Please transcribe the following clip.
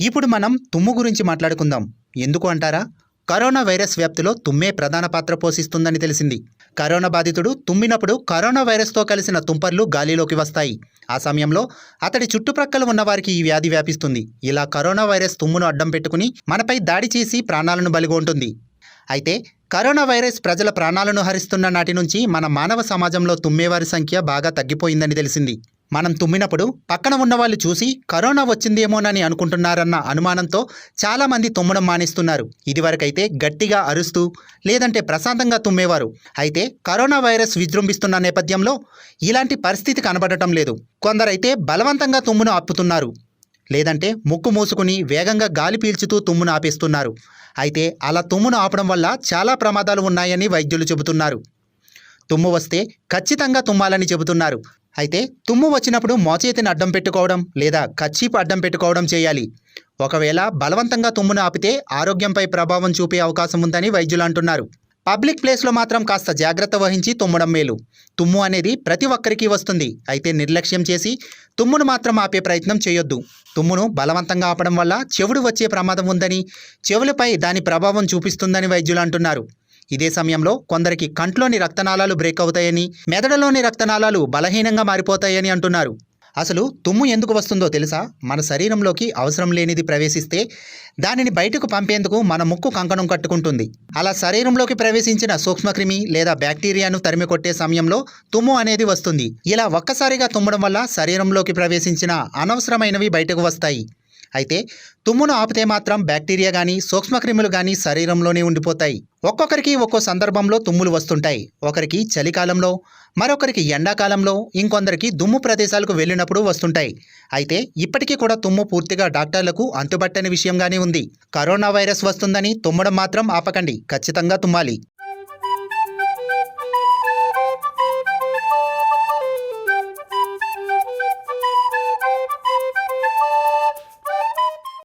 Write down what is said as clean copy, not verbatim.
ఇప్పుడు మనం తుమ్ము గురించి మాట్లాడుకుందాం. ఎందుకు అంటారా? కరోనా వైరస్ వ్యాప్తిలో తుమ్మే ప్రధాన పాత్ర పోషిస్తుందని తెలిసింది. కరోనా బాధితుడు తుమ్మినప్పుడు కరోనా వైరస్తో కలిసిన తుంపర్లు గాలిలోకి వస్తాయి. ఆ సమయంలో అతడి చుట్టుప్రక్కల ఉన్న వారికి ఈ వ్యాధి వ్యాపిస్తుంది. ఇలా కరోనా వైరస్ తుమ్మును అడ్డం పెట్టుకుని మనపై దాడి చేసి ప్రాణాలను బలిగొంటుంది. అయితే కరోనా వైరస్ ప్రజల ప్రాణాలను హరిస్తున్న నాటి నుంచి మన మానవ సమాజంలో తుమ్మేవారి సంఖ్య బాగా తగ్గిపోయిందని తెలిసింది. మనం తుమ్మినప్పుడు పక్కన ఉన్న వాళ్ళు చూసి కరోనా వచ్చిందేమోనని అనుకుంటున్నారన్న అనుమానంతో చాలామంది తుమ్మడం మానేస్తున్నారు. ఇదివరకైతే గట్టిగా అరుస్తూ లేదంటే ప్రశాంతంగా తుమ్మేవారు. అయితే కరోనా వైరస్ విజృంభిస్తున్న నేపథ్యంలో ఇలాంటి పరిస్థితి కనబడటం లేదు. కొందరైతే బలవంతంగా తుమ్మును ఆపుతున్నారు, లేదంటే ముక్కు మూసుకుని వేగంగా గాలి పీల్చుతూ తుమ్మును ఆపేస్తున్నారు. అయితే అలా తుమ్మును ఆపడం వల్ల చాలా ప్రమాదాలు ఉన్నాయని వైద్యులు చెబుతున్నారు. తుమ్ము వస్తే ఖచ్చితంగా తుమ్మాలని చెబుతున్నారు. అయితే తుమ్ము వచ్చినప్పుడు మోచేతిని అడ్డం పెట్టుకోవడం లేదా కర్చీపు అడ్డం పెట్టుకోవడం చేయాలి. ఒకవేళ బలవంతంగా తుమ్మును ఆపితే ఆరోగ్యంపై ప్రభావం చూపే అవకాశం ఉందని వైద్యులు అంటున్నారు. పబ్లిక్ ప్లేస్లో మాత్రం కాస్త జాగ్రత్త వహించి తుమ్మడం మేలు. తుమ్ము అనేది ప్రతి ఒక్కరికి వస్తుంది. అయితే నిర్లక్ష్యం చేసి తుమ్మును మాత్రం ఆపే ప్రయత్నం చేయొద్దు. తుమ్మును బలవంతంగా ఆపడం వల్ల చెవుడు వచ్చే ప్రమాదం ఉందని, చెవులపై దాని ప్రభావం చూపిస్తుందని వైద్యులు అంటున్నారు. ఇదే సమయంలో కొందరికి కంట్లోని రక్తనాళాలు బ్రేక్ అవుతాయని, మెదడులోని రక్తనాళాలు బలహీనంగా మారిపోతాయని అంటున్నారు. అసలు తుమ్ము ఎందుకు వస్తుందో తెలుసా? మన శరీరంలోకి అవసరం లేనిది ప్రవేశిస్తే దానిని బయటకు పంపేందుకు మన ముక్కు కంకణం కట్టుకుంటుంది. అలా శరీరంలోకి ప్రవేశించిన సూక్ష్మక్రిమి లేదా బ్యాక్టీరియాను తరిమి కొట్టే సమయంలో తుమ్ము అనేది వస్తుంది. ఇలా ఒక్కసారిగా తుమ్మడం వల్ల శరీరంలోకి ప్రవేశించిన అనవసరమైనవి బయటకు వస్తాయి. అయితే తుమ్మును ఆపితే మాత్రం బ్యాక్టీరియా కానీ సూక్ష్మక్రిములు కానీ శరీరంలోనే ఉండిపోతాయి. ఒక్కొక్కరికి ఒక్కో సందర్భంలో తుమ్ములు వస్తుంటాయి. ఒకరికి చలికాలంలో, మరొకరికి ఎండాకాలంలో, ఇంకొందరికి దుమ్ము ప్రదేశాలకు వెళ్ళినప్పుడు వస్తుంటాయి. అయితే ఇప్పటికీ కూడా తుమ్ము పూర్తిగా డాక్టర్లకు అంతుబట్టని విషయంగానే ఉంది. కరోనా వైరస్ వస్తుందని తుమ్మడం మాత్రం ఆపకండి, ఖచ్చితంగా తుమ్మాలి.